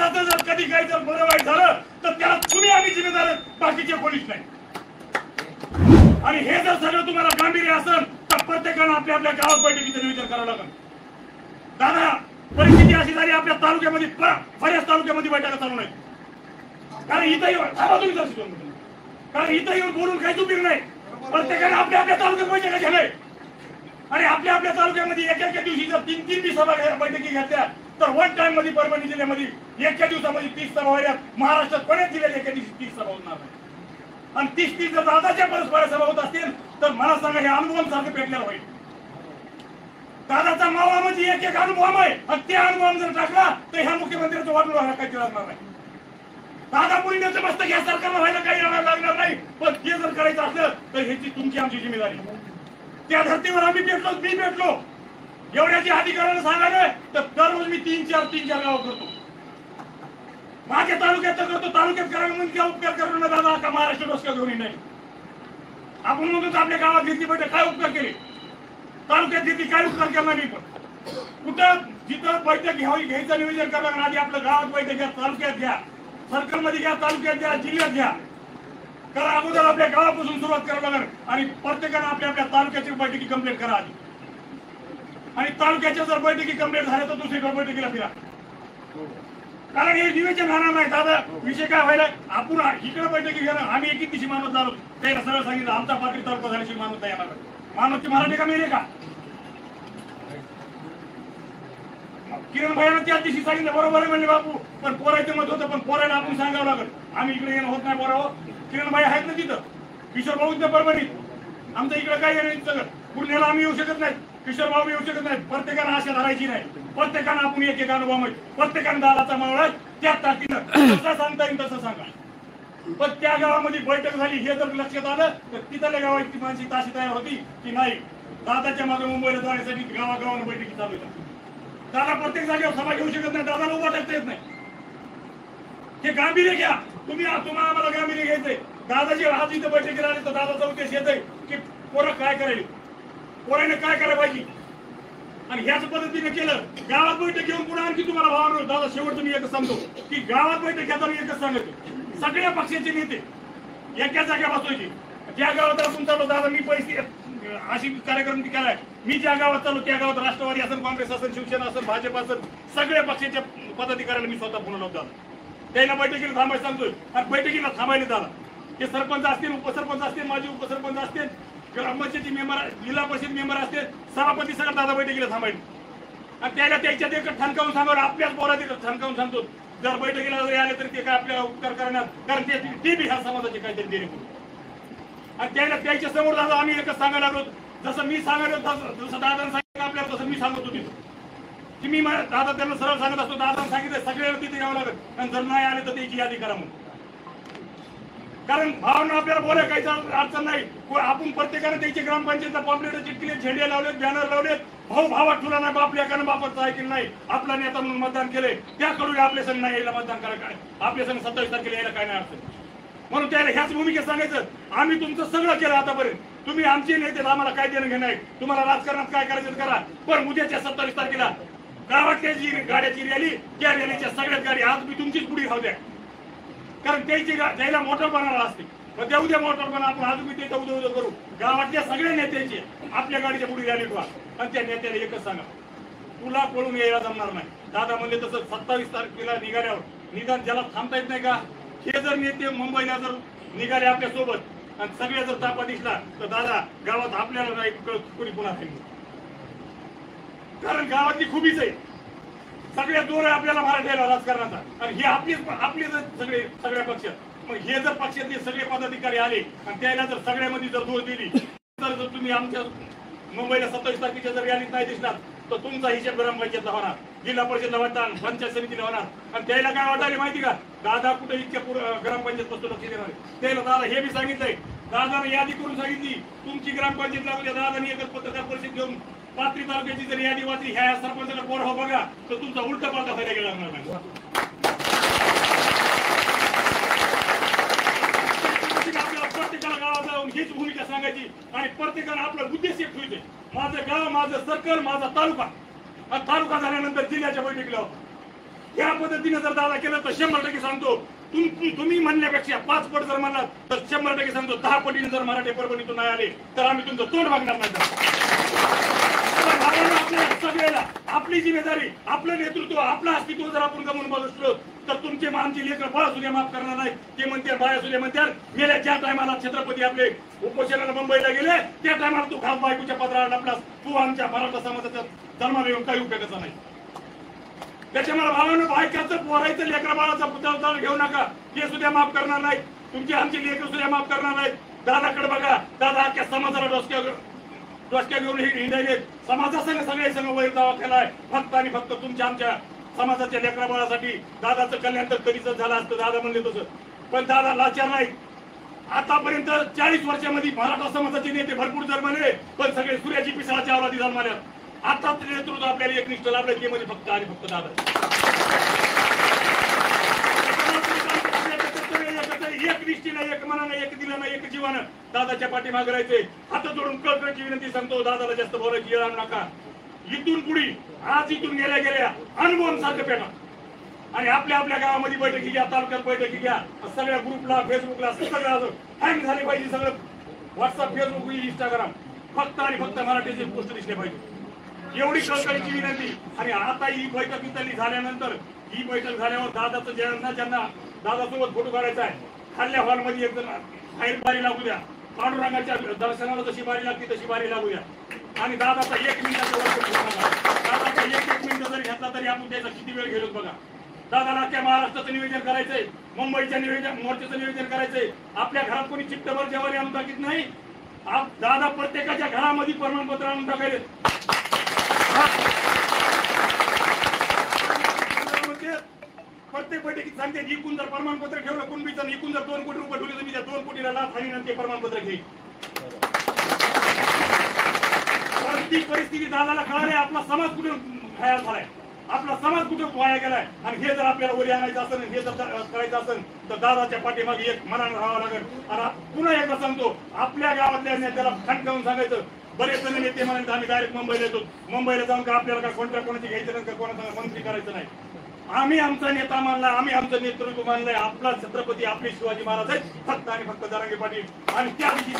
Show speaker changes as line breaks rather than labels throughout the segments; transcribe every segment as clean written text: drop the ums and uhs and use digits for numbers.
असं जर कधी काही जर बरं वाईट झालं तर त्याला तुम्ही आम्ही जिम्मेदार, बाकीचे कोणीच नाही. आणि हे जर सगळं तुम्हाला गांभीर्य असेल तर प्रत्येकानं आपल्या आपल्या गावात बैठकीचं नियोजन करावं लागेल. दादा, परिस्थिती अशी झाली आपल्या तालुक्यामध्ये, बऱ्याच तालुक्यामध्ये बैठका चालू नाही. कारण इथं येऊन बोलून काहीच उपयोग नाही. प्रत्येकाने आपल्या आपल्या तालुक्यात बैठका घ्यावे आणि आपल्या आपल्या तालुक्यामध्ये एका दिवशी जर 3-3 सभा बैठकी घेतल्या तर वन टाइम मध्ये परभणी जिल्ह्यामध्ये एका दिवसामध्ये 30 सभा व्हायला. महाराष्ट्रात कोणत्याच जिल्ह्यात एका दिवशी 30 सभा होणार नाही. आणि 30 जर दादाच्या परस्पर सभा होत असतील तर मला सांगा हे अनुभवांसारखं भेटल्यावर होईल. दादाचा मावा म्हणजे एक अनुभव आहे आणि त्या अनुभवाने जर टाकला तर ह्या मुख्यमंत्र्यांचं वाटून व्हायला काही लागणार नाही. दादा मुलींचं मस्त घ्या सरकारला व्हायला काही लागणार नाही. पण ते जर करायचं असलं तर ह्याची तुमची आमची जिम्मेदारी. त्या धर्तीवर आम्ही मी भेटलो एवढ्याची अधिकाऱ्याला सांगायला तर दररोज मी 3-4 गाव करतो. माझ्या तालुक्यात करतो. तालुक्यात करायला म्हणजे काय उपकार करून दादा का महाराष्ट्र डोसक्यात घेऊन नाही. आपण म्हणतो आपल्या गावात घेतली बैठक काय उपकार केले, तालुक्यात घेतली काय उपकार केला नाही. पण कुठं जिथं बैठक घ्यायचं नियोजन करायला आधी आपलं गावात बैठक घ्या, तालुक्यात घ्या, सर्कल मध्ये घ्या, तालुक्यात घ्या, जिल्ह्यात घ्या. करा अगोदर आपल्या गावापासून सुरुवात करावं लागेल आणि प्रत्येकानं आपल्या आपल्या तालुक्याची बैठकी कंप्लीट करा आधी. आणि तालुक्याच्या जर बैठकी कंप्लीट झाल्या तर दुसरीकडे बैठकीला फिरा. कारण हे नियोजन राहणार नाही. दादा विषय काय व्हायला आपण इकडे बैठकी घेणं आम्ही एक दिवशी मानत झालो त्याला सरळ सांगितलं आमचा पात्री तालुका झाल्याशिवाय मानत नाही येणार. मानवची मराठी का मेले का? किरण भाईनं त्याच दिवशी सांगितलं बरोबर आहे म्हणले बापू, पण पोरायचं मत होतं पण पोरायला आपण सांगावं लागेल. आम्ही इकडे येणं होत नाही बरोबर. किरण भाई आहेत ना तिथं, किशोर भाऊ परभणीत. आमचं इकडे काय येणार सगळं पुण्याला आम्ही येऊ शकत नाही, किशोर भाऊ येऊ शकत नाही. प्रत्येकानं आशा धरायची नाही. प्रत्येकानं आपण एक अनुभव माहिती, प्रत्येकानं दादाचा मावळा त्या ताकदीनं जसं सांगता येईल तसं सांगा. पण त्या गावामध्ये बैठक झाली हे जर लक्षात आलं तर तिथल्या गावाची मानसिकता अशी तयार होती की नाही दादाच्या मागे मुंबईला जाण्यासाठी गावागावानं बैठकी चालू होत्या. दादा प्रत्येक जागेवर सभा घेऊ शकत नाही, दादाला उभा टाकता येत नाही. हे गांभीर्य घ्या तुम्ही. तुम्हाला आम्हाला गांभीर्य घ्यायचंय. दादाजी आज इथं बैठकीला आले तर दादाचा उद्देश येत आहे की पोरं काय करायला, पोराने काय करायला पाहिजे. आणि ह्याच पद्धतीने केलं गावात बैठक घेऊन पुन्हा आणखी तुम्हाला भावानं दादा शेवटचं मी एकच सांगतो की गावात बैठक घेताना एकच सांगतो सगळ्या पक्षाचे नेते एका जागा बसवायचे. ज्या गावात आपण चाललो दादा मी पैसे अशी कार्यक्रम केलाय, मी ज्या गावात चाललो त्या गावात राष्ट्रवादी असेल, काँग्रेस असेल, शिवसेना असेल, भाजप असेल, सगळ्या पक्षाच्या पदाधिकाऱ्याला मी स्वतः पुन्हा लावतो. त्याला बैठकीला थांबायला सांगतोय आणि बैठकीला थांबायला दादा ते सरपंच असतील, उपसरपंच असतील, माजी उपसरपंच असतील, ग्रामपंचायती मेंबर, जिल्हा परिषद मेंबर असतील, सभापती सगळं दादा बैठकीला थांबायला. आणि त्याला त्याच्यात एक ठणकावून सांगावं आपल्याच पोरात ठणकावून सांगतो जर बैठकीला जरी आले तरी ते काय आपल्या उपकार करणार, कारण ते बी ह्या समाजाचे काहीतरी देणे. आणि त्याला त्याच्या समोर दादा आम्ही एकच सांगायला लागलो जसं मी सांगायला जसं दादाने सांगितलं आपल्याला तसं मी सांगत होतो की मी दादा त्यांना सरळ सांगत असतो. दादाने सांगितलं सगळ्या तिथे यावं लागत आणि जर नाही आले तर त्याची यादी करा म्हणून. कारण भावना आपल्याला बोलाय काहीच अडचण नाही. आपण प्रत्येकाने त्याची ग्रामपंचायतला पॉम्पलेट चिटकिले, झेंडे लावलेत, बॅनर लावलेत. भाऊ भावात ठुला नाही, बाप लेकानं बापाचं ऐकलं नाही, आपला नेता म्हणून मतदान केले त्याकडून आपल्या संघ नाही यायला मतदान करा. काय आपल्या संघ 27 तारखेला यायला काय नाही अडचण. म्हणून त्याला ह्याच भूमिकेत सांगायचं आम्ही तुमचं सगळं केलं आतापर्यंत, तुम्ही आमचे नेते, आम्हाला काय देणं घेणं आहे, तुम्हाला राजकारणात काय करायचं करा. पण उद्याच्या 27 तारखेला गावातल्या जी गाड्याची रॅली त्या रॅलीच्या सगळ्यात गाडी आज मी तुमचीच पुढे खाऊ द्या. कारण त्याची त्याला मोटर बनायला असते पण त्या उद्या मोटर बना आपण आज मी ते उद्या करू. गावातल्या सगळ्या नेत्यांची आपल्या गाडीच्या पुढे रॅली ठेवा आणि त्या नेत्याला एकच सांगा तुला पळून यायला जमणार नाही. दादा म्हणले तसं 27 तारखेला निघाल्यावर निदान ज्याला थांबता येत नाही का हे जर नेते मुंबईला जर निघाले आपल्या सोबत आणि सगळे जर तापा दिसला तर दादा गावात आपल्याला नाही कोणी पुन्हा खाईल. कारण गावातली खुबीच आहे, सगळ्या जोर आहे आपल्याला मराठीला राजकारणाचा. आणि हे आपले सगळे सगळ्या पक्ष मग हे जर पक्षातले सगळे पदाधिकारी आले आणि त्याला जर सगळ्यामध्ये जर जोर दिली तर जर तुम्ही आमच्या मुंबईला 27 तारखेच्या जर रॅलीत नाही दिसणार तर तुमचा हिशेब ग्रामपंचायतला होणार, जिल्हा परिषदला वाटणार, पंचायत समितीला होणार. आणि त्याला काय वाटायला माहिती का दादा कुठे इतक्या ग्रामपंचायत पासून लक्ष देणार. त्याला दादा हे बी सांगितलंय, दादाने यादी करून सांगितली तुमची ग्रामपंचायत लागू. दादाने एकच पत्रकार परिषद घेऊन पात्री तालुक्याची जर यादी वाचली ह्या सरपंचाला पोर हो बघा तर तुमचा उलटा पालटा फायदा घ्यायला लागणार नाही. प्रत्येकाला गावात जाऊन हीच भूमिका सांगायची आणि प्रत्येकाला आपला उद्देश एक ठेवायचे माझं गाव, माझं सर्कल, माझा तालुका. तालुका झाल्यानंतर जिल्ह्याच्या बैठकीला या पद्धतीने जर दादा केलं तर 100% सांगतो तुम्ही म्हणण्यापेक्षा 5 पट जर म्हणला तर 100% सांगतो 10 पटीने जर मराठी परभणीतून नाही आले तर आम्ही तुमचं तोंड बघणार नाही. आपल्या सगळ्याला आपली जिम्मेदारी, आपलं नेतृत्व, आपलं अस्तित्व जर आपण गमून बसलो तर तुमचे आमची लेकरं बाळा सुद्धा माफ करणार नाही. ते म्हणते बाया सुद्धा म्हणतात गेल्या ज्या टायमाला छत्रपती आपले उपोषणाला मुंबईला गेले त्या टायमाला तू खास बायकोच्या पत्राला लपलास. तू आमच्या मराठा समाजाचा जन्माला येऊन काही उपयोगाचा नाही. त्याच्यामुळे भावानं बायकाचं पोरायचं लेकरा बाळाचा पुतळा घेऊ नका. ते सुद्धा माफ करणार नाही. तुमची आमची लेकर सुद्धा माफ करणार नाही. दादाकडे बघा, दादा अख्ख्या समाजाला डोसक्या घेऊन हिंडायले समाजासंग सगळे संघ वैर दावा केलाय. फक्त आणि फक्त तुमच्या आमच्या समाजाच्या लेकरा बाळासाठी दादाचं कल्याण तर कधीच झालं असतं. दादा म्हणले तसं, पण दादा लाचार नाही. आतापर्यंत 40 वर्षामध्ये मराठा समाजाचे नेते भरपूर जन्मले, पण सगळे सूर्याची पिसाळाच्या अवलादी जन्मल्या. आता नेतृत्व आपल्याला एकनिष्ठ लाभलं ते म्हणजे फक्त आणि फक्त दादा. एक निष्ठीनं, एक मनानं, एक दिलानं, एक जीवानं दादाच्या पाठीमागे राहायचे. हात जोडून कळकळीची विनंती सांगतो, दादाला जास्त बोलायची वेळ आणू नका. इथून पुढे आज इथून गेल्या अनुभव सारखं पेटा आणि आपल्या गावामध्ये बैठकी घ्या, तालुक्यात बैठकी घ्या. सगळ्या ग्रुपला, फेसबुकला सगळं हँग झाले पाहिजे. सगळं व्हॉट्सअप, फेसबुक, इंस्टाग्राम फक्त आणि फक्त मराठीचे पोस्ट दिसले पाहिजे. एवढी कळकळीची विनंती. आणि आता ही बैठक इथली झाल्यानंतर, ही बैठक झाल्यावर दादाचं ज्यांना दादासोबत फोटो काढायचा आहे खाल्ल्या हॉलमध्ये एक जण बाहेर बारी लागू द्या. पांडुरंगाच्या दर्शनाला जशी बारी लागते तशी बारी लागू द्या. आणि दादाचा 1 मिनिटाचा दादाचा 1 मिनिट जरी घेतला तरी आपण त्याचा किती वेळ घेलो बघा. दादाला अख्ख्या महाराष्ट्राचं नियोजन करायचंय, मुंबईच्या मोर्चाचं नियोजन करायचंय. आपल्या घरात कोणी चित्तभर जेवारी आणून टाकीत नाही. दादा प्रत्येकाच्या घरामध्ये प्रमाणपत्र आणून टाकायचे. प्रत्येक बैठकीत सांगते एकूण जर प्रमाणपत्र ठेवलं कुणबीचं, एकूण जर 2 कोटी रुपये ठेवले तर मी त्या 2 कोटीला लाभ आणि ते प्रमाणपत्र घेईल. ती परिस्थिती दादाला कळाली. आपला समाज कुठे खयाल झालाय, आपला समाज कुठे वाया गेलाय. आणि हे जर आपल्याला वरी आणायचं असेल, हे जर करायचं असेल तर दादाच्या पाठीमागे एक मनानं राहावं लागेल. आणि पुन्हा एकदा सांगतो, आपल्या गावातल्या नेत्याला ठणकावून सांगायचं. बरेच जण नेते म्हणाले आम्ही डायरेक्ट मुंबईला येतो, मुंबईला जाऊन का आपल्याला काय कोणाची घ्यायचं नाही, का कोणाचा मंत्री करायचं नाही. आम्ही आमचा नेता मानला, आम्ही आमचं नेतृत्व मानलंय. आपला छत्रपती आपले शिवाजी महाराज आहेत, फक्त आणि फक्त जरांगे पाटील. आणि त्या दिवशी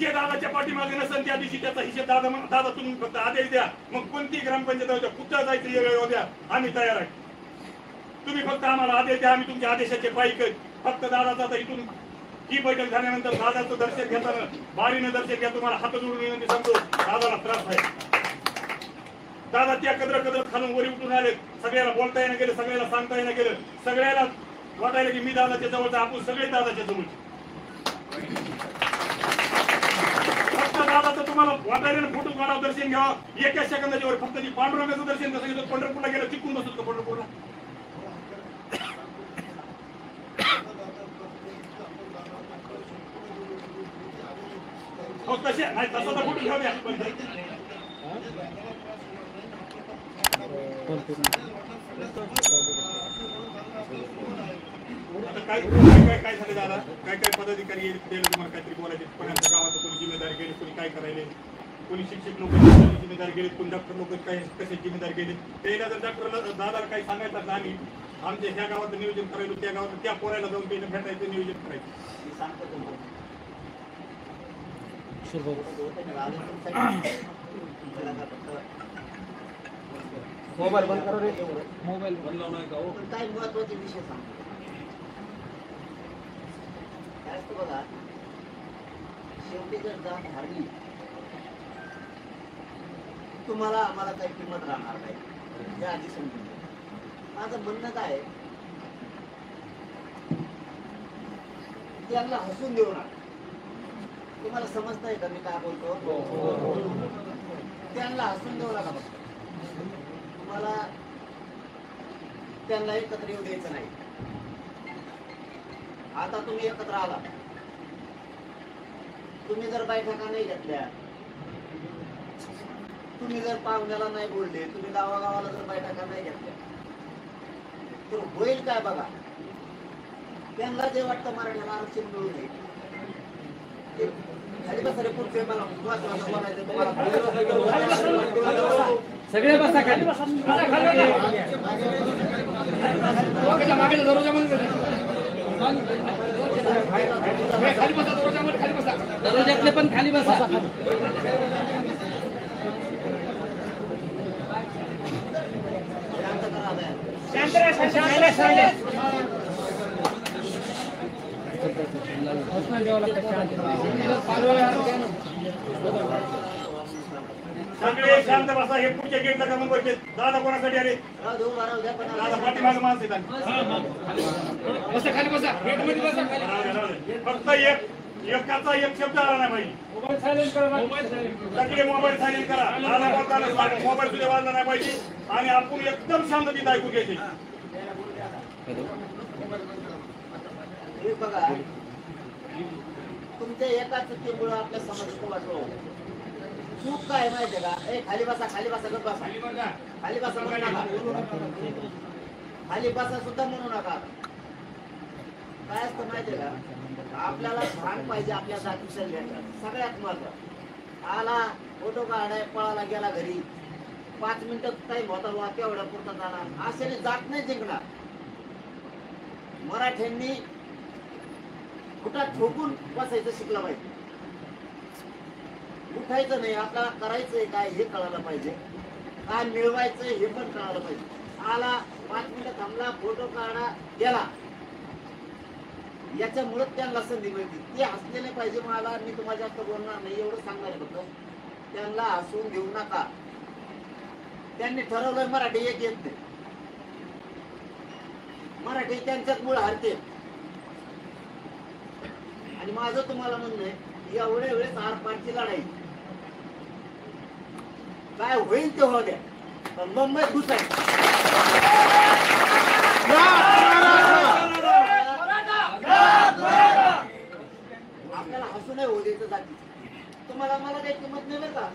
जे दादाच्या पाठीमागे नसेल त्या दिवशी त्याचा हिशेब दादा तुम्ही फक्त आदेश द्या. मग कोणती ग्रामपंचायत होत्या, कुठं जायचं वेळ द्या, आम्ही तयार आहे. तुम्ही फक्त आम्हाला आदेश द्या, आम्ही तुमच्या आदेशाचे पाईक. फक्त दादाचा इथून ही बैठक झाल्यानंतर दादाचं दर्शन घेताना बारीनं दर्शन घ्या. तुम्हाला हात जोडून विनंती सांगतो, दादाला त्रास आहे. दादा त्या कदर खालून वरी उठून आले. सगळ्याला बोलता येणं गेलं, सगळ्याला सांगता येणं गेलं, सगळ्याला वाटायला की मी दादाच्या जवळचा, आपण सगळे दादाच्या जवळचे. फक्त दादाचं तुम्हाला वाटायला फोटो काढा, दर्शन घ्यावं. 1 सेकंदाच्या वर फक्त पांडुरंगाचं दर्शन कसं घेतो. पंढरपूरला गेलं चिकून बसत का पंढरपूरला? हो तसे नाही, तसा तर फोटो घेऊ द्या. काय झालं दादा, काय पदाधिकारी तुम्हाला काहीतरी बोलायचे. पण आमच्या गावात कोणी जिम्मेदारी गेली, कोणी काय करायले, कोणी शिक्षक लोक जिम्मेदारी गेले, कोणी डॉक्टर लोक काय कसे जिम्मेदारी गेले. त्याला जर डॉक्टरला दादाला काही सांगायचं असलं आम्ही आमच्या ह्या गावाचं नियोजन करायलो, त्या गावात त्या पोरायला जाऊन त्याने भेटायचं नियोजन करायचं.
मोबाईल बंद करा रे. मोबाईल बंद लावू नका. काय महत्त्वाचे विषय सांगतो बघा. शेवटी जर जात हारली तुम्हाला आम्हाला काही किंमत राहणार नाही, हे आधी समजून घ्या. माझं म्हणणं काय, त्यांना हसून देऊ नका. तुम्हाला समजताय का मी काय बोलतो? त्यांना हसून देऊ नका. तुम्हाला त्यांना एकत्र येऊ द्यायचं नाही. आता तुम्ही एकत्र आला, तुम्ही जर बैठका नाही घेतल्या, तुम्ही जर पाहुण्याला नाही बोलले, तुम्ही गावागावाला जर बैठका नाही घेतल्या तर होईल काय बघा. त्यांना जे वाटतं मराठ्याला आरक्षण मिळू नये,
सगळे बसा खाली मागे दरवाजातले पण खाली बसा.
सगळे शांत बसा. हे पुढच्या गेटला जाऊन बसले. दादा कोणासाठी आले? दादा पाठीमागे माणसं आहेत.
बसा खाली बसा. गेटमध्ये बसा खाली.
फक्त एकाचा एक शब्द आला नाही पाहिजे.
मोबाईल सायलेंट करा.
सगळे मोबाईल सायलेंट करा. दादा बोलताना मोबाईल सुद्धा वाजला नाही पाहिजे आणि आपण एकदम शांततेत ऐकून घ्यायचे.
हे बघा, तुमच्या एका चुकीमुळे आपल्या समाजाचं वाटलं. चूक काय माहितीये का? ए खाली बसा, खाली बसा, गप बसा. खाली बसा म्हणू नका. खाली बसा सुद्धा म्हणू नका. काय असतं माहितीये का? आपल्याला भान पाहिजे आपल्या जातीच्या लेकराचं. सगळ्यात महत्वाचं. आला फोटो काढाय पळाला गेला घरी 5 मिनिटं टाइम होता बा, तेवढ्या पुरता झाला. अशाने जात नाही जिंकणार. मराठ्यांनी कुठं ठोकून बसायचं शिकलं पाहिजे. उठायचं नाही. आपल्याला करायचंय काय हे कळायला पाहिजे. काय मिळवायचंय हे पण कळायला पाहिजे. आला 5 मिनिटं थांबला, फोटो काढा गेला. याच्यामुळे त्यांना संधी मिळते. ते हसलेले पाहिजे. मला मी तुम्हाला जास्त बोलणार नाही, एवढं सांगणार आहे फक्त. त्यांना हसून घेऊ नका. त्यांनी ठरवलंय मराठी एक येत नाही. मराठी त्यांच्याच मुळे हरते. आणि माझं तुम्हाला म्हणणं आहे, एवढ्या वेळेस आरपारची लढाई काय होईल ते होऊ द्या, पण मुंबईत घुसायचं. आपल्याला हसू नाही होऊ द्यायचं जाती. तुम्हाला मला काही किंमत नाही बरं का?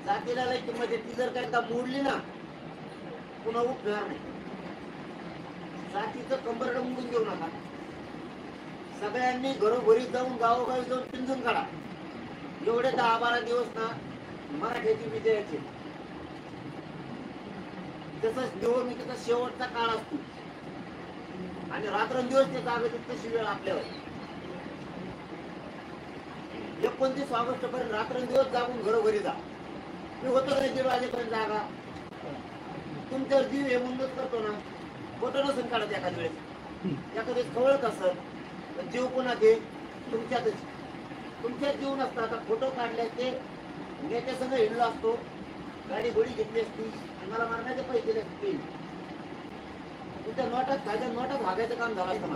जातीला काही किंमत आहे. ती जर का एकदा मोडली ना पुन्हा उठणार नाही. जातीचं कंबरड मोडून घेऊ नका. सगळ्यांनी घरोघरी जाऊन गावोगावी जाऊन पिंजून काढा. एवढे 10-12 दिवस ना मराठ्याची विजयाचे तसंच निवडणुकीचा शेवटचा काळ असतो आणि रात्रंदिवस ते जागतिक तशी वेळ आपल्यावर. 29 ऑगस्ट पर्यंत रात्रंदिवस जागून घरोघरी जा. मी होतो नाही 1:30 वाजेपर्यंत जागा. तुमच्यावर जीव हे म्हणूनच करतो ना. फोटो नसून काढत एखाद्या वेळेस. एखाद्या खवळत असत जीव कोणा ते तुमच्यातच. तुमच्यात जीव नसता. आता फोटो काढले ते नेत्या सगळं हिंडलो असतो. गाडी गोडी घेतली असती आणि मला मारण्याचे पैसे दिले असते. तुमच्या नोटात भागायचं काम झालं असतं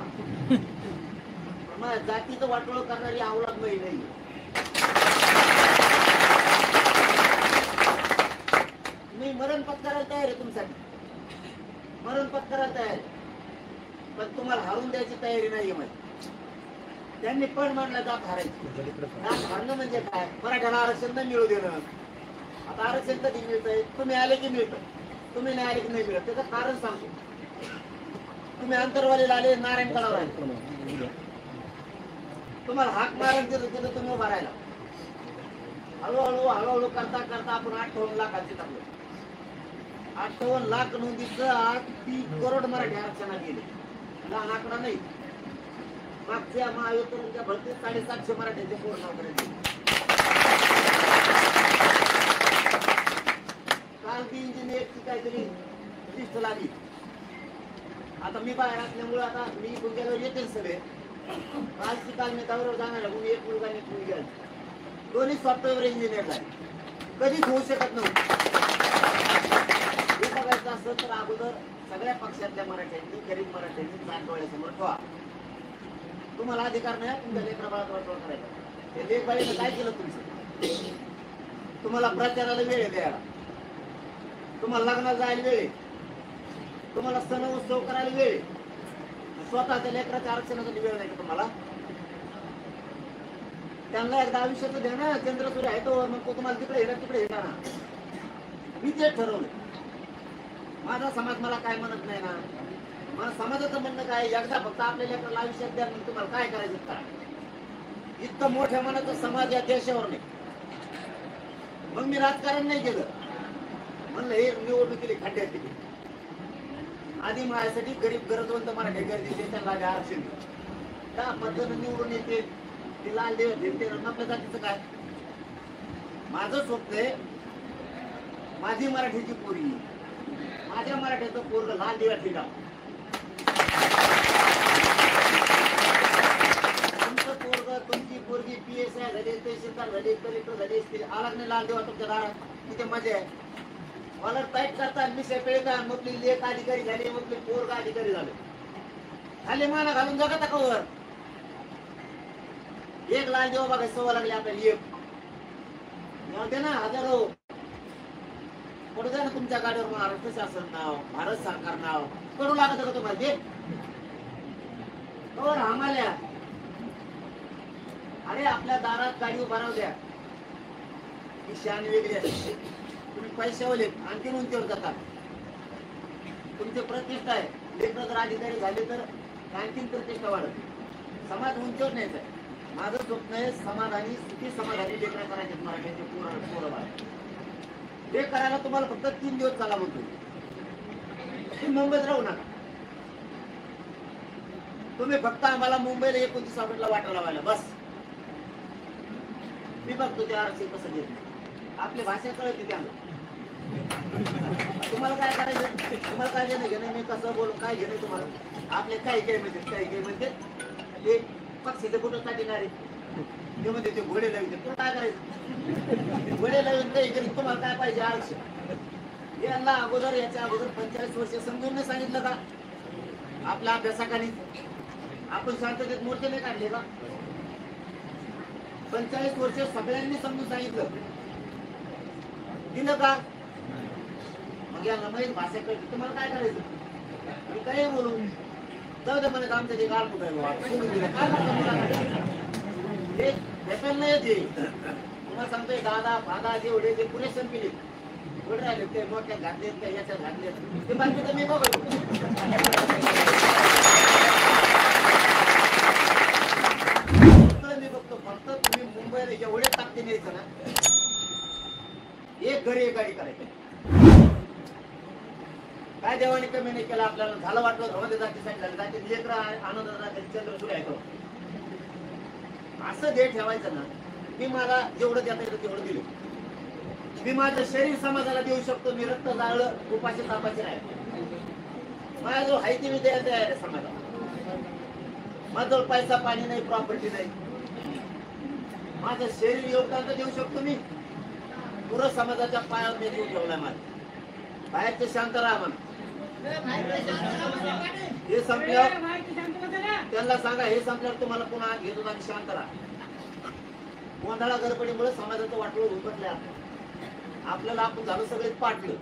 ना. जातीचं वाटोळ करणारी अवलाद नाही. मी मरण पत्करायला तयार आहे तुमच्यासाठी. मरण पत्करायला तयार आहे. पण तुम्हाला हरून द्यायची तयारी नाहीये माझी. त्यांनी पण म्हणलं जात हारायची. जात हारणं म्हणजे काय? मराठ्याला आरक्षण नाही मिळू देणं. आता आरक्षण कधी मिळतंय? तुम्ही आले की मिळतं. तुम्ही नाही आले की नाही मिळत. त्याचं कारण सांगतो. तुम्ही अंतरवालीला आले, नारायणगडावर आले. तुम्हाला हाक मारायला दिलं तिथं तुम्ही उभा राहिला. हळूहळू करता करता आपण 58 लाखांची टाकलो. 58 लाख नोंदीचं आज 3 करोड मराठी आरक्षणात गेले. लहान आकडा नाही. मागच्या महायुतीच्या भरतीत 750 मराठ्यांचे पूर्ण नाव करायचे. काल ती इंजिनिअरची काहीतरी लिस्ट लागली. आता मी बाहेर असल्यामुळे आता मी गेल्यावर येतील सगळे. काल मी दौऱ्यावर जाणार आहे. एक मुलगा आणि एक मुलगी आहे. दोन्ही सॉफ्टवेअर इंजिनियर झाले. कधीच होऊ शकत नव्हतं. हे बघायचं असं तर अगोदर सगळ्या पक्षातल्या मराठ्यांनी, गरीब मराठ्यांनी जात डोळ्यासमोर ठेवा. तुम्हाला अधिकार नाही तुमच्या लेकराबाळात वाटोळ करायचा. हे लेकबाळीनं काय केलं तुमचं? तुम्हाला प्रचाराला वेळ आहे द्यायला. तुम्हाला लग्नाला जायला वेळ आहे. तुम्हाला सण उत्सव करायला वेळ आहे. स्वतःच्या लेकराच्या आरक्षणासाठी वेळ नाही का तुम्हाला? त्यांना एकदा आयुष्याचं द्या ना. केंद्र सूर्य आहे तो मग तो तुम्हाला तिकडे येणार ना. मी ते ठरवलं. माझा समाज मला काय म्हणत नाही ना. मला समाजाचं म्हणणं काय? एकदा फक्त आपल्या लेकराला आयुष्यात द्या. मग तुम्हाला काय करायचं काय? इतकं मोठ्या मनाचा समाज या देशावर नाही. मग मी राजकारण नाही केलं. म्हणलं हे निवडणुकीले खड्ड्यात दिली. आधी माझ्यासाठी गरीब गरजवंत मराठी गरजेचे त्यांना आरक्षण त्या पद्धतीने निवडून येते ते लाल देव देते आपल्या जातीचं काय. माझं स्वप्न आहे माझी मराठीची पोरगी माझ्या मराठीचं पोरग लाल देवा ठेवा. तुमचं पोरग तुमची पोरगी PSI झाली तहसीलदार झाले कलेक्टर झाले असतील आला नाही लाल देवा तुमच्या दारात तिथे मजा आहे. मला टाईट करतात मी सेपळे का मग लेख अधिकारी झाले मग पोरगा अधिकारी झाले खाली माना घालून जगा टाकावर एक लाल देवा बघा सव्वा लागले आपल्याला एक नव्हते ना हजारो पडू द्या ना तुमच्या गाडीवर महाराष्ट्र शासन नाव भारत सरकार नाव करू लागत का तुम्हाला ते कवर आम्हाला अरे आपल्या दारात गाडी उभा राहू द्या ही शान वेगळी असते. तुम्ही पैशावाले आणखी उंचीवर जातात तुमची प्रतिष्ठा आहे. लेकर जर अधिकारी झाले तर आणखीन प्रतिष्ठा वाढत. समाज उंचीवर न्यायचा आहे. माझं स्वप्न आहे समाधानी सुखी समाधानी लेकर करायचे मराठ्यांचे पोरं बाळ. ते करायला तुम्हाला फक्त 3 दिवस चाला म्हणतो. तुम्ही मुंबईत राहू नका. तुम्ही फक्त आम्हाला मुंबईला 29 ऑगस्टला वाटा लावायला बस. मी बघतो ते आरक्षण कसं देत आपली भाषा कळते त्याला. तुम्हाला काय करायचं तुम्हाला काय घेणं मी कसं बोलू काय घेणं तुम्हाला आपले काही म्हणजे ते पक्षीचे कुठं काढणारे ते म्हणते ते घोडे लावते तुला काय करायचं घोडे लावून काही करी तुम्हाला काय पाहिजे आरक्षण यांना अगोदर याच्या अगोदर 45 वर्ष समजून नाही सांगितलं का आपल्या अभ्यासाखाली आपण शांततेत मोर्चे नाही काढले का 45 वर्ष सगळ्यांनी समजून सांगितलं दिलं का मग यांना माहीत भाषा कळते तुम्हाला काय करायचं मी काही बोलू जाऊ दे म्हणे आमचं ते गाळ कुठे काय भेटायला नाही येते तुम्हाला सांगतोय दादा फादा जेवढे ते पुणे संपले थोडे राहिले ते मोठ्या घातलेत का याच्यात घातलेत ते बाकी तर मी बघतो. मी बघतो फक्त तुम्ही मुंबईला एवढे ताकदीने न्यायचं ना एक घरी एक गाडी करायची. काय देवाने कमी नाही केलं आपल्याला झालं वाटलं धोमध्ये जातीसाठी झालं जाती लेकर आनंदाचा चंद्र सुरू आहे असं ध्येय ठेवायचं ना. मी मला जेवढं देता येतं तेवढं दिलं. मी माझं शरीर समाजाला देऊ शकतो. मी रक्त जाळलं उपाशी तापाचे आहे माझ्या जो आहे ती मी द्यायला तयार आहे समाजाला. माझं पैसा पाणी नाही प्रॉपर्टी नाही माझं शरीर योगदान तर देऊ शकतो मी. पुरं समाजाच्या पायावर मी देऊन ठेवलाय माझं. बाहेरचे शांत राहा म्हणा हे संपल्यावर त्यांना सांगा हे संपल्यावर तुम्हाला पुन्हा घेतो आणि शांत राहा. गोंधळा गडबडीमुळे समाजाचं वाटलं उभटलं आपल्याला आपण झालं सगळे पाटलं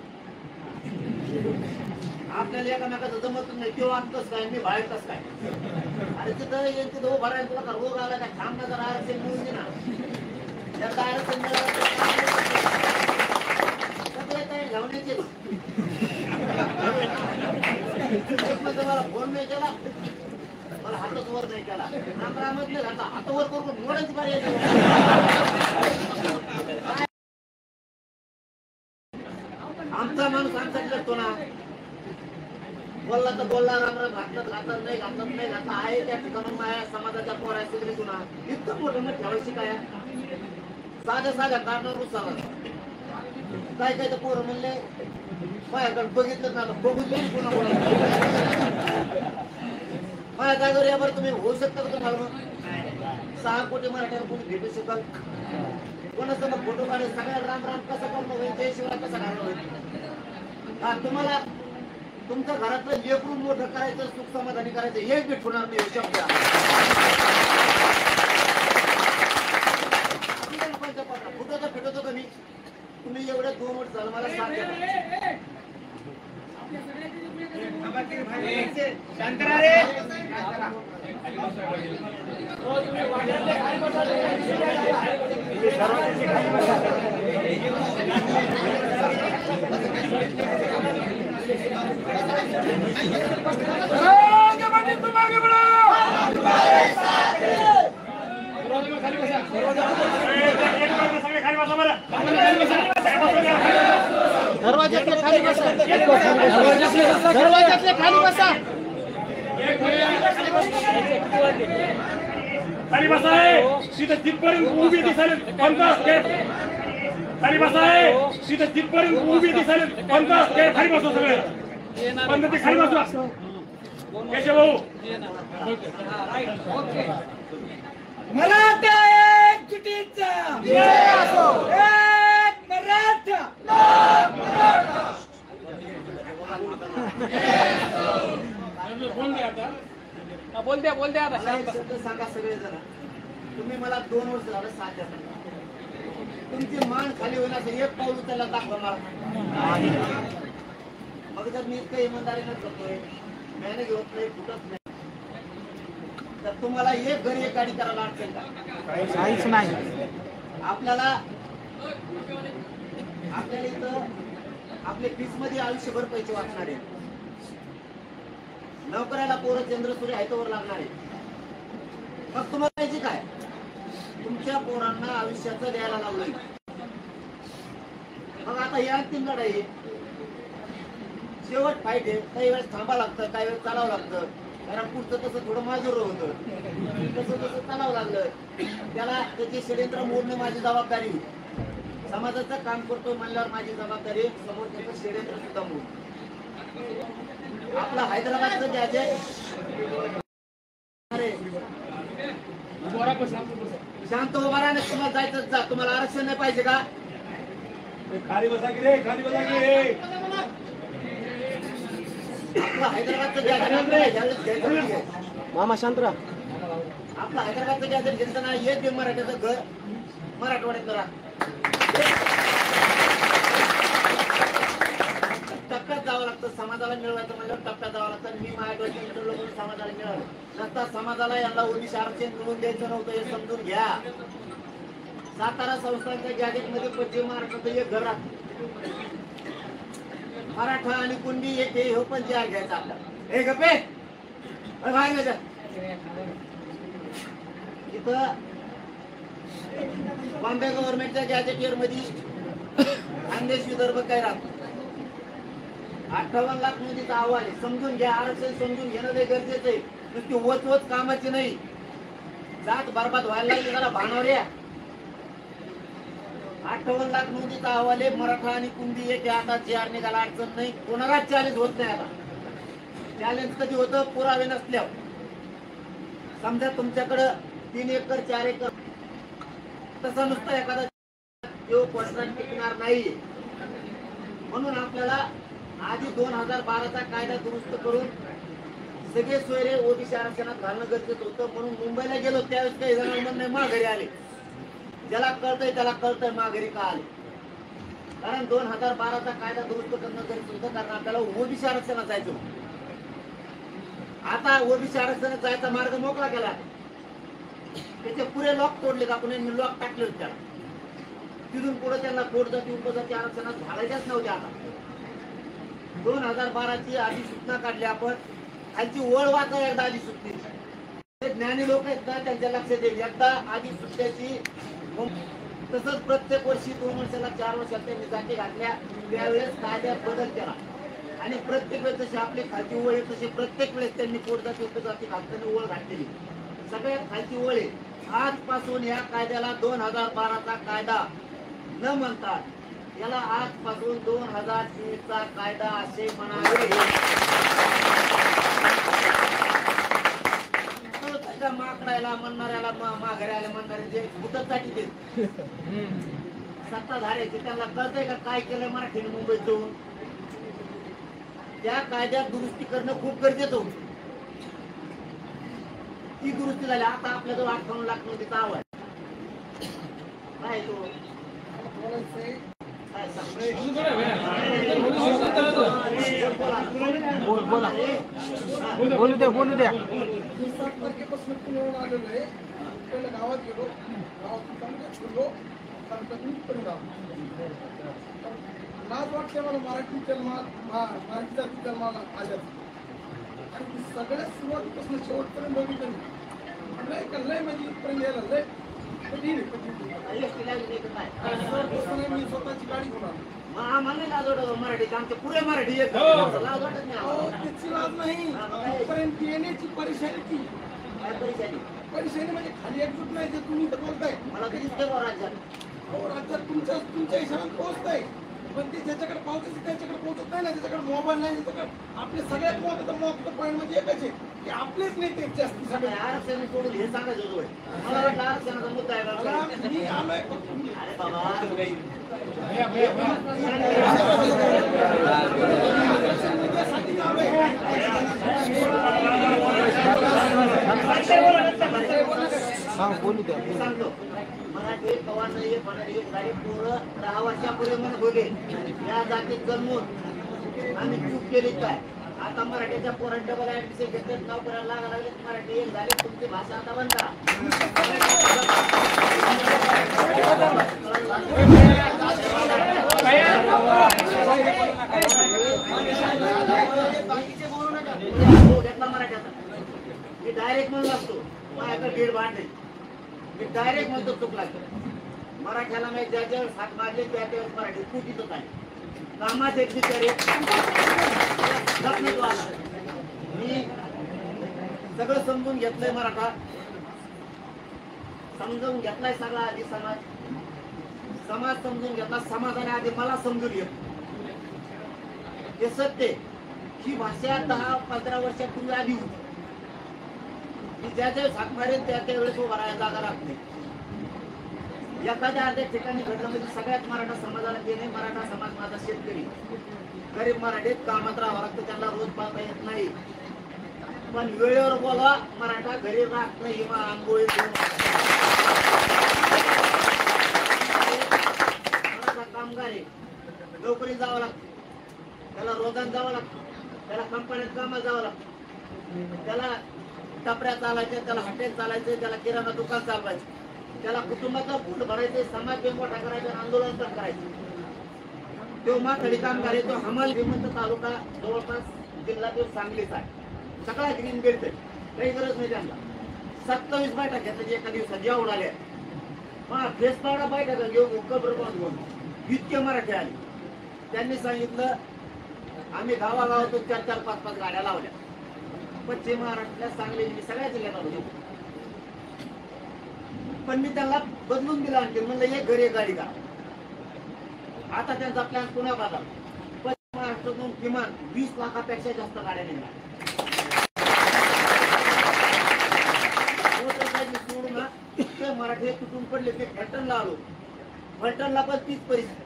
आपल्याला एकामेकाचं जमत नाही किंवा आणतच काय मी बाहेर कस काय अरे तिथं यांचे दो भरायला तुला का रोग आला काय थांबला जर आरक्षण मिळून दे ना त्यात आरक्षण मिळालं सगळे काही घावण्याचे मला फोन नाही केला मला हातच वर नाही केला रामरामच नाही घालता हात वर करून मोडायची पाहिजे. आमचा माणूस आमच्याकडे करतो ना बोलला तर बोलला रामराम घातलं घातलं नाही घातलं नाही घातलं आहे त्या ठिकाणी माझ्या समाजाच्या पोरा सगळे तुला इतकं मोठं मग ठेवायची काय साध्या साध्या कारणावर चालला काय काय तर पोरं म्हणले माझ्याकडे बघितलं ना बघून पुन्हा माझ्या जागेवर यावर तुम्ही होऊ शकता का तुम्हाला 6 कोटी मराठ्यावर कोणी भेटू शकाल कोणाचं मग फोटो काढेल सगळ्या राम राम कसं करणं होईल जय शिवराय कसं घालणं होईल. हा तुम्हाला तुमच्या घरातलं लेकरून मोठं करायचं सुख समाधानी करायचं हे भेट होणार नाही शब्द फुटवतो फिटवतो का मी तुम्ही एवढ्या 2 वर्ष झालं मला सांगा
खाली बसा बरं
दरवाजातले खाली बसा. दरवाजातले खाली बसा.
खाली बसा आहे तिथं जिथपर्यंत उभी दिसायला बंद असते. खाली बसा आहे तिथं जिथपर्यंत उभी दिसायला बंद असते. खाली बसवा सगळे बंद ते खाली बसवा. केशव भाऊ
मराठा एक जुटीचा एक मराठा. बोल द्या आता.
मला एक शब्द सांगा सगळेजण. तुम्ही मला 2 वर्ष झालं साथ देता. तुमची मान खाली होण्यासाठी एक पाऊल उचलला दाखवा मला. मग जर मी इतकं इमानदारीनं करतोय मॅनेज होत नाही फुटत नाही तर तुम्हाला एक घरी एक गाडी करायला अडचण का?
काहीच नाही.
आपल्याला इथं आपले फीस मध्ये आयुष्यभर पैसे वाचणार आहे. नोकऱ्याला पोरं चंद्रसूर्य हायतोवर लागणार आहे. मग तुम्हाला यायची काय? तुमच्या पोरांना आयुष्याचं द्यायला लावलंय. मग आता ही अंतिम लढाई आहे. शेवट फाईट आहे. काही वेळेस थांबा लागतं, काही वेळेस चालावं लागतं. कारण पुढचं तसं थोडं माजूर होतं, तसं चालावं लागलं. त्याला त्याचे षडयंत्र मोडणे माझी जबाबदारी. समाजाचं काम करतोय म्हणल्यावर माझी जबाबदारी समोर त्याचं षडयंत्र सुद्धा मोड. आपला हैदराबादचं गॅजेट शांत उभा राहण्यात तुम्हाला जायचं जा. तुम्हाला आरक्षण नाही पाहिजे का?
खाली बसा की रे खाली बसा की रे.
आपलं हैदराबादचं गॅजेट
मामा शांतरा.
आपलं हैदराबादचं गॅजेट घेताना एक बी मराठ्याचं घर मराठवाड्यात करा. टप्प्यात जावं लागतं. समाजाला मिळवायचं म्हणजे टप्प्यात जावं लागतं. मी माझ्या डोक्यात लोक समाजाला मिळालं नसता. समाजाला यांना ओबीसी आरक्षण मिळवून द्यायचं नव्हतं हे समजून घ्या. सातारा संस्थांच्या गॅजेटमध्ये पश्चिम महाराष्ट्रात एक घर राहतं. मराठा आणि कुंडी एक हे पण तयार घ्यायचा आपला. हे गप्पे बाहेर इथं बॉम्बे गव्हर्नमेंटच्या गॅजेटियर मध्ये खानदेश विदर्भ काय राहतो. 58 लाख नोंदीचा अहवाल आहे. समजून घ्या. आरक्षण समजून घेणं लय गरजेचं आहे. नुसती वचवच कामाची नाही. जात बरबाद व्हायला लागली जरा भानावर या. 58 लाख नोंदीचा अहवाल आहे. मराठा आणि कुंडी एक आता JR निघाला अडचण नाही. कोणालाच चॅलेंज होत नाही. आता चॅलेंज कधी होतं? पुरावे नसल्यावर. समजा तुमच्याकडं 3 एकर 4 एकर तसं नुसतं एखादा जो कोर्टात टिकणार नाही. म्हणून आपल्याला आधी 2012चा कायदा दुरुस्त करून सगळे सोयरे ओबीसी आरक्षणात घालणं गरजेचं होतं. म्हणून मुंबईला गेलो त्यावेळेस काही जण म्हणणे माघारी आले. ज्याला कळतंय त्याला कळतंय माघारी का आले. कारण 2012चा कायदा दुरुस्त करणं गरजेचं होतं. कारण आपल्याला ओबीसी आरक्षणात जायचं होतं. आता ओबीसी आरक्षणात जायचा मार्ग मोकळा केला. त्याचे पुरे लॉक तोडले. आपण लॉक टाकले होते त्याला. तिथून पुढे त्यांना पोट जाती उपजाती आरक्षणात घालायच्याच नव्हते. आता 2012ची अधिसूचना काढली आपण. खालची ओळ वाचा एकदा अधिसूचनेची. ज्ञानी लोक आहेत ना त्यांच्या लक्षात येईल. एकदा अधिसूचनेची तसंच प्रत्येक वर्षी 2 वर्षाला 4 वर्षात त्यांनी जाती घातल्या. त्यावेळेस कायद्यात बदल केला आणि प्रत्येक वेळेस जशी आपली खालची ओळ आहे तशी प्रत्येक वेळेस त्यांनी पोट जाती उपजाती घालताना ओळ घातलेली. सगळ्यात खालची ओळ आहे. आजपासून या कायद्याला 2012चा कायदा न म्हणतात. याला आजपासून 2023चा कायदा असे म्हणावे. माकडायला म्हणणाऱ्याला माघारी आले म्हणणारे जे कुठंसाठी ते सत्ताधाऱ्याचे त्यांना कळतंय का काय केलंय मराठीने मुंबईत जाऊन. त्या कायद्यात दुरुस्ती करणं खूप गरजेचं होतं. ती दुरुस्ती झाली. आता आपल्याजवळ 58 लाख नोंदीचा अहवाल काय तो
बोलू द्या.
गावात गेलो लाज वाटते मला मराठी मराठी जाती जन्माला आल्या. आणि सगळ्यात सुरुवातीपासून शेवटपर्यंत बघितलं लय म्हणजे इथपर्यंत यायला लय कठीण आहे. मी स्वतःची गाडी घेऊन आलो.
मग आम्हाला नाही लाज वाटत मराठी, आमच्या पुरे मराठी एक
हो.
लाज वाटत नाही
अहो,
आम्हाला.
त्याची लाज नाही इथपर्यंत येण्याची परेशानी ती
काय परेशानी?
परेशानी म्हणजे खाली एकजूट नाही जे तुम्ही इथं बोलताय
मला तर दिसतंय बा राज्यात.
अहो, राज्यात तुमच्या हिशोबात पोहोचताय पण ते ज्याच्याकडे पावसाचं त्याच्याकडे पोहोचत नाही ना, ज्याच्याकडे मोबाईल नाही त्याच्याकडे आपले सगळ्यात महत्वाचं पॉईंट म्हणजे एकच आहे की आपलेच नेते जास्त
सगळे
सगळे
आरक्षण सोडून हे सांगायचं होतं. मला वाटलं आरक्षणाचा मुद्दा आहे
मला
का?
मी आलोय फक्त
अरे बाबा
मीडियासाठी आलोय
हा बोलू द्या.
मी सांगतो मराठी कवा नाही मराठी गाडी पोरं 10 वर्षापूर्वी म्हणत होते या जातीत जन्मून आम्ही चूक केली काय. आता मराठीच्या पोरांना डबल ऍडमिशन घेतलं, नाव करायला लागा लागले, मराठी एक झाले, तुमची भाषा आता बंद करा. बाकीचे बोलू नका. तो घेतला मराठ्याचा. मी डायरेक्ट म्हणून असतो माझ्याकडे दीड भांड नाही. मी डायरेक्ट म्हणतो चूक लागतो मराठ्याला मी ज्या ज्यावेळेस हात मारले त्या त्यावेळेस मराठी चुकीतच आहे. कामात एक बिचारे जपण्यात आला. मी सगळं समजून घेतलंय मराठा, समजून घेतलाय सगळा आधी समाज समजून घेतला. समाजाने आधी मला समजून घेतलं. हे सत्य ही भाषा 10-15 वर्षापूर्वी आली होती. मी ज्या ज्या हाक मारेल त्या त्यावेळेस उभा राहायला जागा राहत नाही. एखाद्या अर्ध्या ठिकाणी घडलं म्हणजे सगळ्यात मराठा समाजाला गेले. मराठा समाज माझा शेतकरी गरीब मराठीत कामात राहावं लागतं, त्यांना रोज पाहता येत नाही. पण वेळेवर बोला मराठा घरी राहत नाही. आंघोळी मराठा कामगार आहे, नोकरी जावं लागतं, त्याला रोजान जावं लागतं, त्याला कंपनीत कामाला जावं लागतं, त्याला टपऱ्या चालायच्या, त्याला हॉटेल चालायचं, त्याला किराणा दुकान चालवायचं, त्याला कुटुंबाचा फूट भरायचे, समाज बी मोठा करायचा, आंदोलन पण करायचं. तो माथडी कामगार आहे, तो हमाल श्रीमंत तालुका जवळपास जिल्हा तो सांगलीच आहे. सगळा ग्रीन बेल्ट आहे, काही गरज नाही त्यांना. 27 बैठक घेतल्या एका दिवसात जेवढ आल्या. हा फेस पावडा बैठक घेऊन कबर बांधून इतके मराठी आले. त्यांनी सांगितलं आम्ही गावागावातून 4-4, 5-5 गाड्या लावल्या. पश्चिम महाराष्ट्रात सांगली सगळ्या जिल्ह्यात आलो. पण मी त्यांना बदलून दिला आणखी म्हणलं एक घरी एक गाडी का. आता त्यांचा प्लॅन पुन्हा बदला. पश्चिम महाराष्ट्रातून किमान 20 लाखापेक्षा जास्त गाड्या निघाल्या. सोडून ना ते मराठी तुटून पडले. ते फलटणला आलो. फलटणला पण तीच परिस्थिती.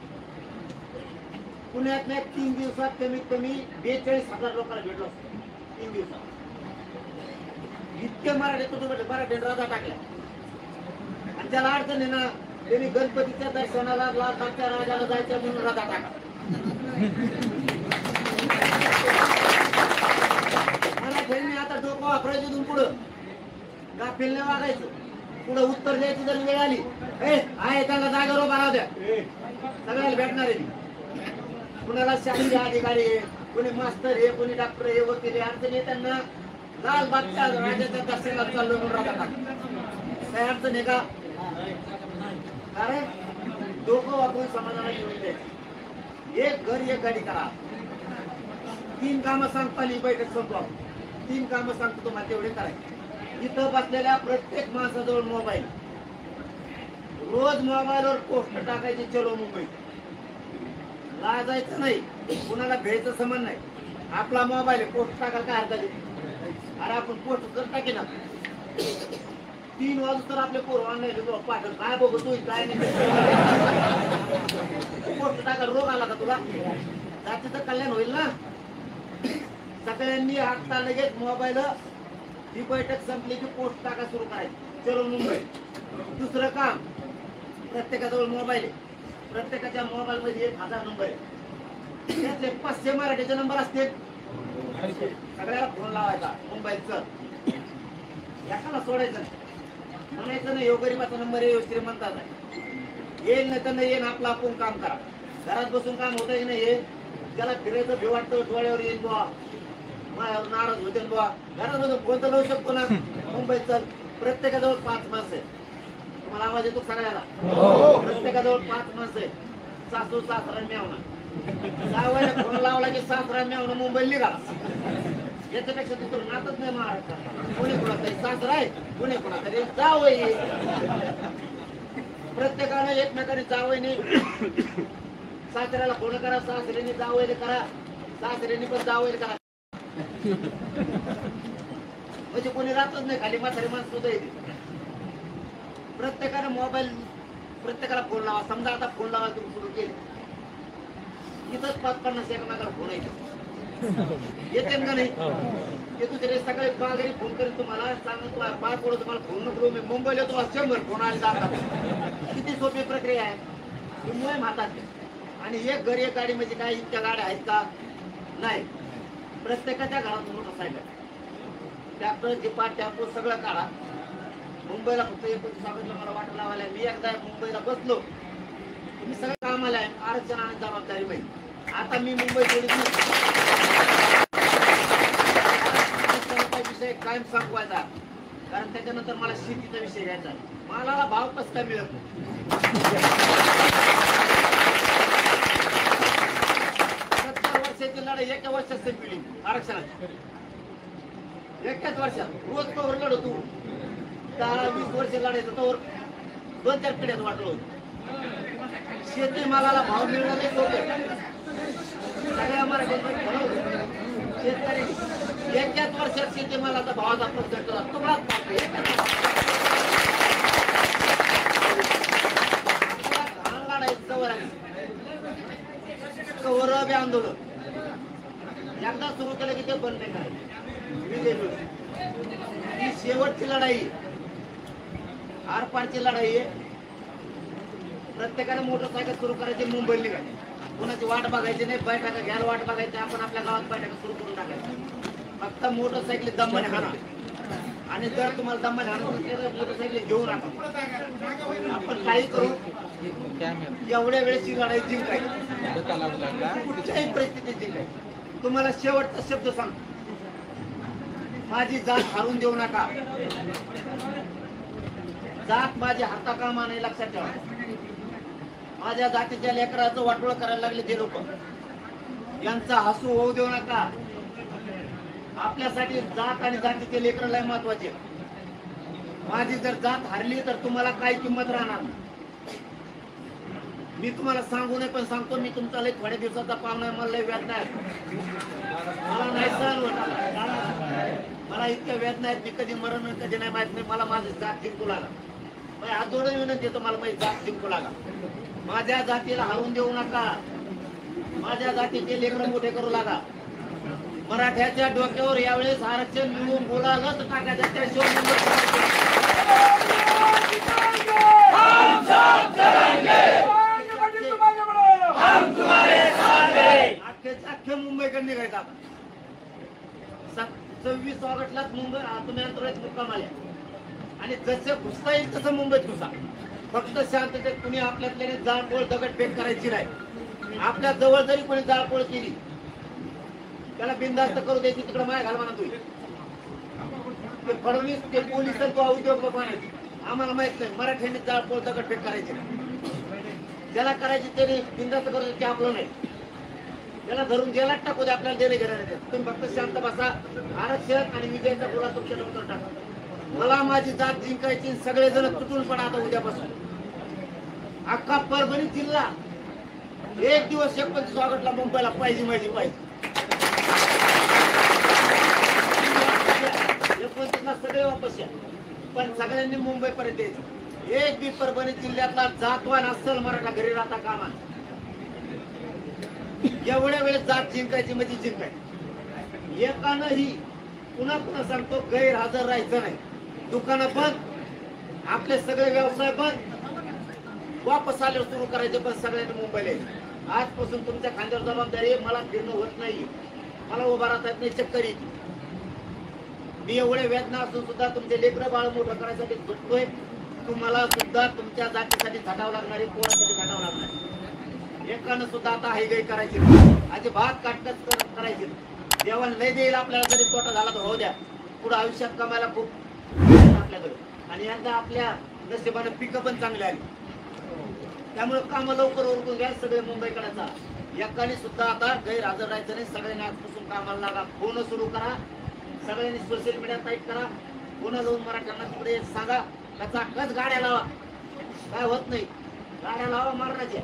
पुण्यात 3 दिवसात कमीत कमी 42,000 लोकांना भेटलो असतो. 3 दिवसात इतके मराठी तुटून पडले. मराठी राजा टाकल्या आणि त्याला अडचण आहे ना. त्यांनी गणपतीच्या दर्शनाला लालबागच्या राजाला जायचं म्हणून राजा टाका. मराठ्यांनी आता डोकं वापरायचं इथून पुढं गाफीलने वागायचं. पुढं उत्तर द्यायची जर वेळ आली आहे त्याला जागेवर उभा राहू द्या. सगळ्याला भेटणार आहे. कुणाला शासकीय अधिकारी आहे, कोणी मास्तर आहे, कोणी डॉक्टर आहे, वकील आहे. अडचण आहे त्यांना लालबागच्या राजाच्या दर्शनाला चाललो म्हणून राजा टाका. काय अडचण आहे का? कारण डोकं वापरून समाजाला घेऊन द्यायचं. एक घर एक गाडी करा. 3 कामं सांगता ही बैठक संपवा. 3 कामं सांगतो तुम्हाला तेवढे करायचे. इथं बसलेल्या प्रत्येक माणसाजवळ मोबाईल. रोज मोबाईलवर पोस्ट टाकायची चलो मुंबई. लाजायचं नाही, कुणाला भेटचं संबंध नाही. आपला मोबाईल आहे, पोस्ट टाकायला काय अर्थ आहे? अरे आपण पोस्ट कर टाके ना. 3 वाजता तर आपले पोर ऑनलाईन पाठव. काय बघतो काय नाही. पोस्ट टाकायला रोग आला का तुला? जातीचं कल्याण होईल ना. सगळ्यांनी आता लगेच मोबाईल ही बैठक संपली की पोस्ट टाका सुरू करायची. चलो मुंबई. दुसरं काम प्रत्येकाजवळ मोबाईल आहे. प्रत्येकाच्या मोबाईल मध्ये 1000 नंबर आहे. त्यातले 500 मराठीचे नंबर असतील. सगळ्याला फोन लावायचा मुंबईचं. एकाला सोडायचं नाही. म्हणायचं नाही यो गरीबाचा नंबर आहे, श्रीमंताचा आहे. येईल नाही तर नाही येईल. आपलं आपण काम करा. घरात बसून काम होत की नाही. त्याला फिरायचं भी वाटतं डोळ्यावर येईल बुवा, नाराज होते बुवा. घरात बसून फोन तर लावू शकतो ना. मुंबईत प्रत्येकाजवळ 5 माणसं आहे. तुम्हाला आवाज येतो सगळ्याला? प्रत्येकाजवळ 5 माणसं आहे. सासू सासरा मेवना. जावयाला फोन लावला की सासरा मेवणं मुंबईला निघाला. याच्यापेक्षा दुसरं नातच नाही महाराष्ट्रात. कोणी कोणाचा सासरा आहे, कोणी कोणाचा जावई आहे. प्रत्येकानं एकमेकाने जावईने सासऱ्याला फोन करा, सासऱ्याने जावईले करा, सासऱ्याने पण जावईले करा. म्हणजे कोणी राहतच नाही, खाली म्हातारी माणसं सुद्धा येते. प्रत्येकानं मोबाईल प्रत्येकाला फोन लावा. समजा आता फोन लावा तुम्ही सुरू केले, इथंच 50-50 एकमेकाला फोन येते का नाही? ते दुसरे सगळे बागरी फोन करेल तुम्हाला, सांगून तुम्हाला 5 वेळा तुम्हाला फोन नको. मी मुंबईला तुम्हाला 100 फोन आले जातात. किती सोपी प्रक्रिया आहे. मुंबई हातात आणि एक घरी एक गाडी म्हणजे काय इतक्या गाड्या आहेत का? नाही. प्रत्येकाच्या घरात मोटरसायकल, ट्रॅक्टर, जिपा, टेम्पो सगळं काढा. मुंबईला फक्त एकच सांगितलं मला वाट लावायला. मी एकदा मुंबईला बसलो, तुम्ही सगळं कामाला आहे, आरक्षण आणि जबाबदारी माहिती. आता मी मुंबई सोडित विषय कायम संपवायचा, कारण त्याच्यानंतर मला शेतीचा विषय घ्यायचा. मालाला भाव कसं काय मिळत नाही. 70 वर्षाची लढाई एका वर्षात संपली आरक्षणाची. एकाच वर्षात रोज कवर लढतो. 10-20 वर्ष लढायचं तर 2-4 पिढ्यात वाटलो. शेती मालाला भाव मिळणार सोपे. सगळ्या मराठ्यांना शेतकरी एकाच वर्षात शेती मालाचा भावाचा प्रश्न केला. तुकडाच कवर आंदोलन एकदा सुरू केलं की ते बंद नाही करायचं. ही शेवटची लढाई, आरपारची लढाई आहे. प्रत्येकाने मोटरसायकल सुरू करायची, मुंबईला निघाली. कोणाची वाट बघायची नाही, बैठका घ्यायला वाट बघायची. आपण आपल्या गावात बैठका सुरू करून टाकायचं. फक्त मोटरसायकल दमाने हाणा. आणि जर तुम्हाला दमाने हाणून मोटरसायकल घेऊन राहा. आपण काही करू, एवढ्या वेळेची लढाई जिंकायची, कुठल्याही परिस्थितीत जिंकायची. तुम्हाला शेवटचा शब्द सांगतो, माझी जात हारून देऊ नका. जात माझी हाता कामा नाही, लक्षात ठेवा. माझ्या जातीच्या लेकराचं वाटोळ करायला लागले ते लोक, यांचा हसू होऊ देऊ नका. आपल्यासाठी जात आणि जातीचे लेकर लय महत्वाचे. माझी जर जात हरली तर तुम्हाला काय किंमत राहणार. मी तुम्हाला सांगू नये पण सांगतो, मी तुमचा लय थोड्या दिवसाचा पाहुणा आहे. मला लय वेदना आहे, मला नाही सहन होत. मला इतक्या वेदना आहेत. मी कधी मरण कधी नाही माहित नाही. मला माझी जात जिंकू लागा. हात जोडून विनंती येतो, मला माझी जात जिंकू लागा. माझ्या जातीला हरवून देऊ नका. माझ्या जातीचे लेकर मोठे करू लागा. मराठ्याच्या डोक्यावर यावेळेस आरक्षण मिळवून बोलायला तर टाकायचं. त्याशिवाय अख्खे मुंबईकडे निघायचा. 26 ऑगस्टलाच मुंबई तुम्ही अंतराळात मुक्काम आले आणि जसं घुसता येईल तसं मुंबईत घुसा. फक्त शांततेत कुणी आपल्यातल्याने जाळपोळ दगडफेक करायची नाही. आपल्या जवळ जरी कोणी जाळपोळ केली त्याला बिनधास्त करू द्यायची, तिकडे माय घाल म्हणा. तुम्ही ते फडणवीस ते पोलिस तो उद्योग म्हणायचे, आम्हाला माहित नाही. मराठ्यांनी जाळपोळ दगडफेक करायची, ज्याला करायची त्याने बिनधास्त करू द्यायची, आपलं नाही. त्याला धरून जेलात टाकू दे, आपल्याला देणे घेणार. तुम्ही फक्त शांत बसा. आरक्षण आणि विजयाचा गोळा तुमच्या नंतर टाका. मला माझी जात जिंकायची. सगळेजण तुटून पडा आता उद्यापासून. अख्खा परभणी जिल्हा एक दिवस 29 ऑगस्टला मुंबईला पाहिजे, माझी पाहिजे. 29ला सगळे वापस या, पण सगळ्यांनी मुंबईपर्यंत यायचं. एक बी परभणी जिल्ह्यातला जातवान असल मराठा घरी राहता कामा. एवढ्या वेळेस जात जिंकायची म्हणजे जिंकायची. एकानंही पुन्हा पुन्हा सांगतो गैरहजर राहायचं नाही. दुकानं बंद, आपले सगळे व्यवसाय बंद. वापस आल्यावर सुरू करायचे, पण सगळ्यांनी मुंबईला यायचं. आजपासून तुमच्या खांद्यावर जबाबदारी आहे. मला फिरणं होत नाही, मला उभा राहता येत नाही, चक्कर येते. मी एवढे वेदना असून सुद्धा तुमचे लेकरं बाळ मोठं करायसाठी झटतोय. तुम्हाला सुद्धा तुमच्या जातीसाठी झटावं लागणार आहे, पोरासाठी झटावं लागणार आहे. एकानं सुद्धा आता हायगाई करायची, अजिबात काटकच करायची. देवाला नाही देईल आपल्याला, जरी तोटा झाला तर होऊ द्या. पुढे आयुष्यात कमायला खूप आपल्याकडे. आणि यंदा आपल्या नशिबाने पिकं पण चांगली आली, त्यामुळे काम लवकर ओळखून घ्या. सगळे मुंबईकडे जा. एकाने सुद्धा आता गैरहजर राहायचं नाही. सगळ्यांनी आजपासून कामाला लागा. फोन सुरू करा, सगळ्यांनी सोशल मीडिया टाईप करा, फोन लावून मराठ्यांना तिकडे सांगा त्याचा कच गाड्या लावा. काय होत नाही, गाड्या लावा मारण्याच्या.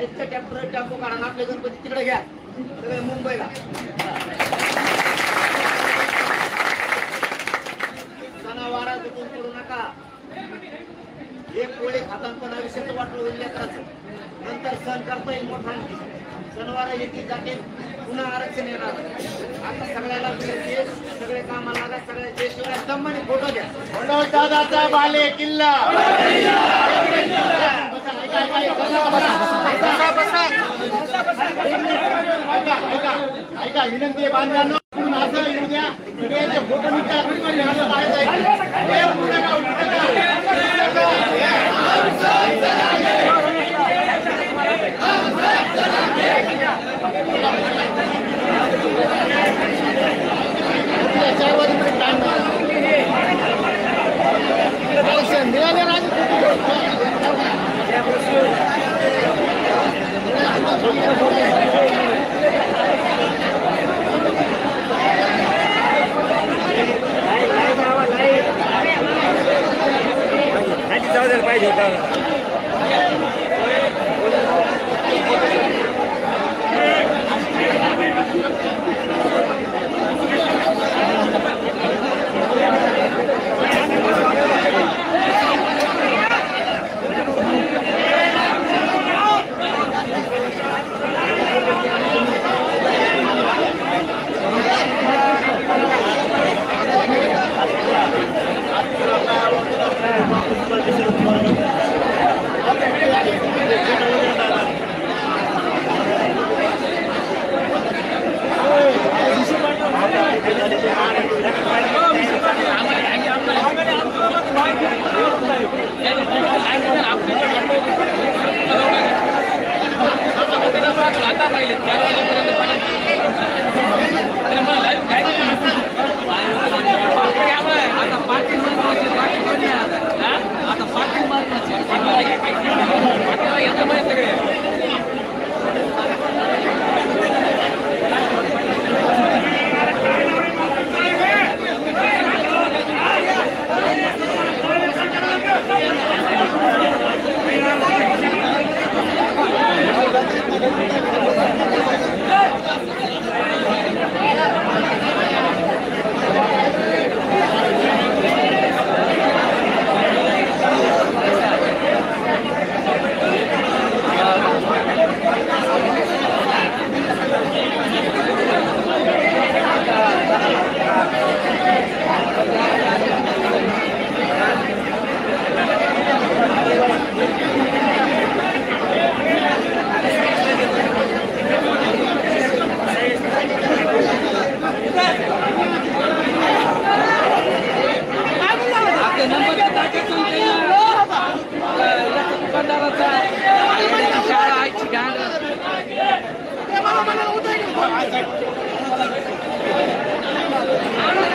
ऐकतं ट्रॅक्टर टेम्पो काढा, आपले गणपती तिकडे घ्या सगळे मुंबईला. सणावारा तिथून करू नका. एक पोळी खाताना पण आयुष्याचं वाटलं होईल लेकराचं. नंतर सण करता येईल मोठा. सणवारा येतील जातील, पुन्हा आरक्षण येणार. आता सगळ्याला सगळे कामाला लागा. सगळ्या देशशिवाय स्तंभाने फोटो घ्या. दादाचा बाले किल्ला. ऐका विनंती बांधवांनो, असं येऊ द्या. फोटो पाहिजे होता.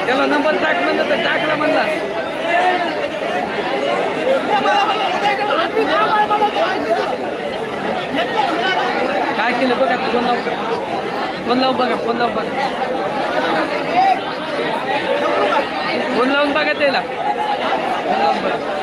त्याला नंबर टाक म्हणलं तर टाकला म्हणला. काय केलं बघा, फोन लावून बघा, फोन लावून बघा, फोन लावून बघा त्याला, फोन लावून बघा.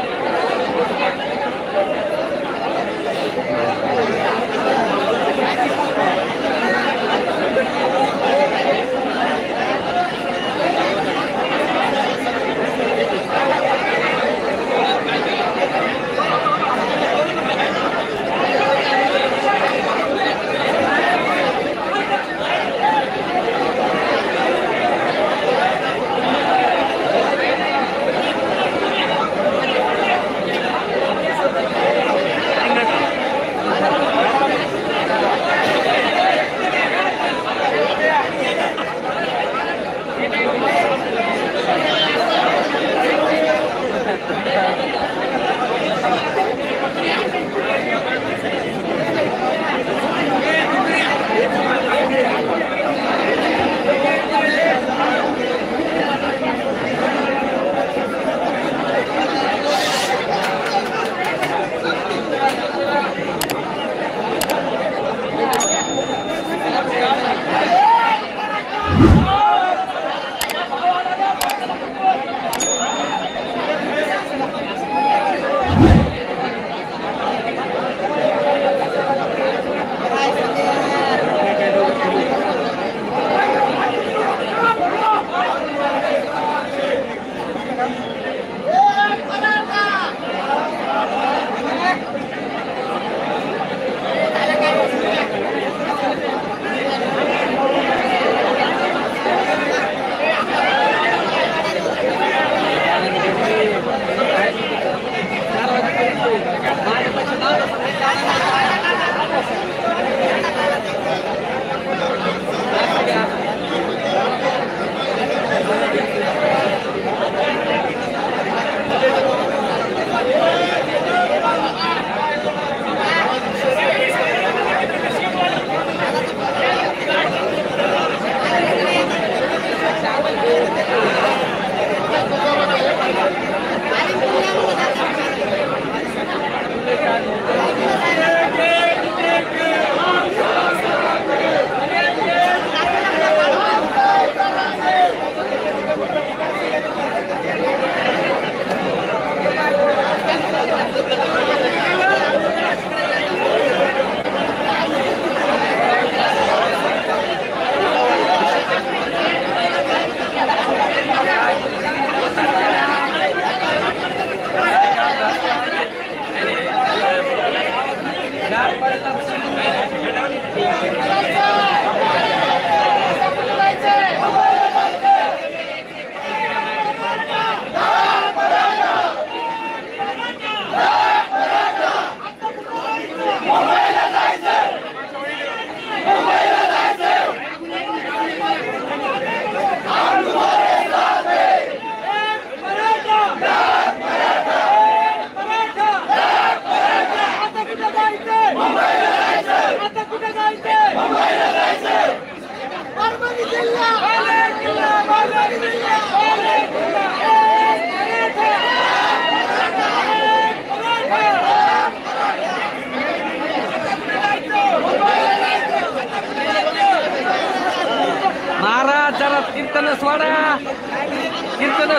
महाराज जरा कीर्तन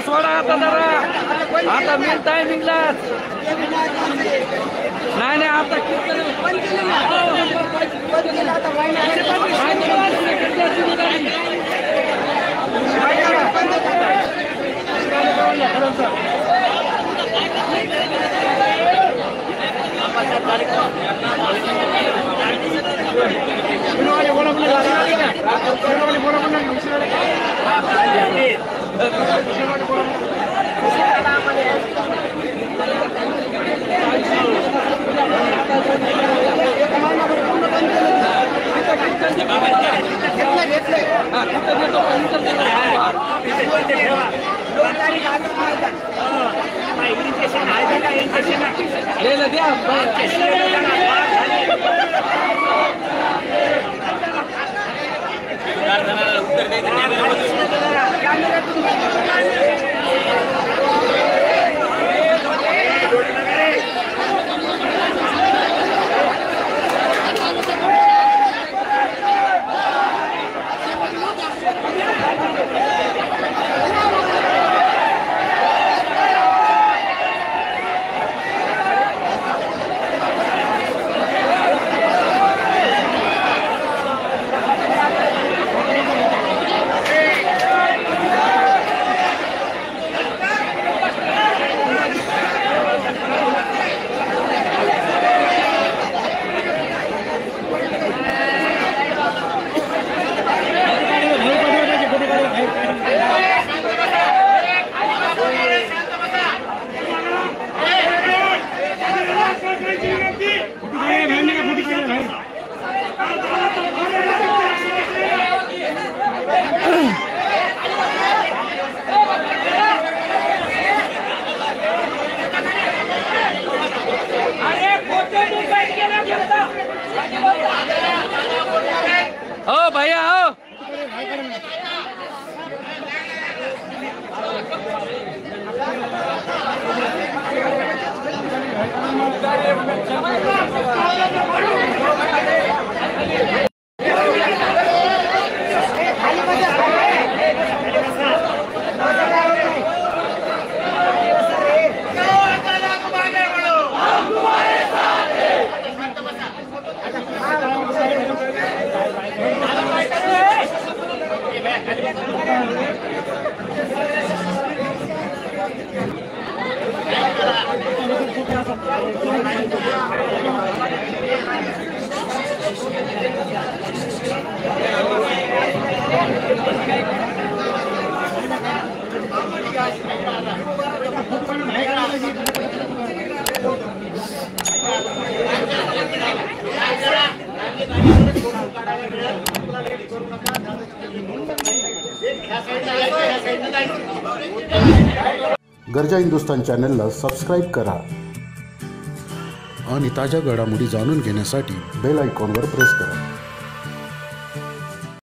सोडा आता जरा आता मेन टायमिंगलाच नाही आता कीर्तन ओ भैया ओ
गर्जा हिंदुस्तान चॅनलला सबस्क्राईब करा आणि ताज्या घडामोडी जाणून घेण्यासाठी बेल आयकॉनवर प्रेस करा.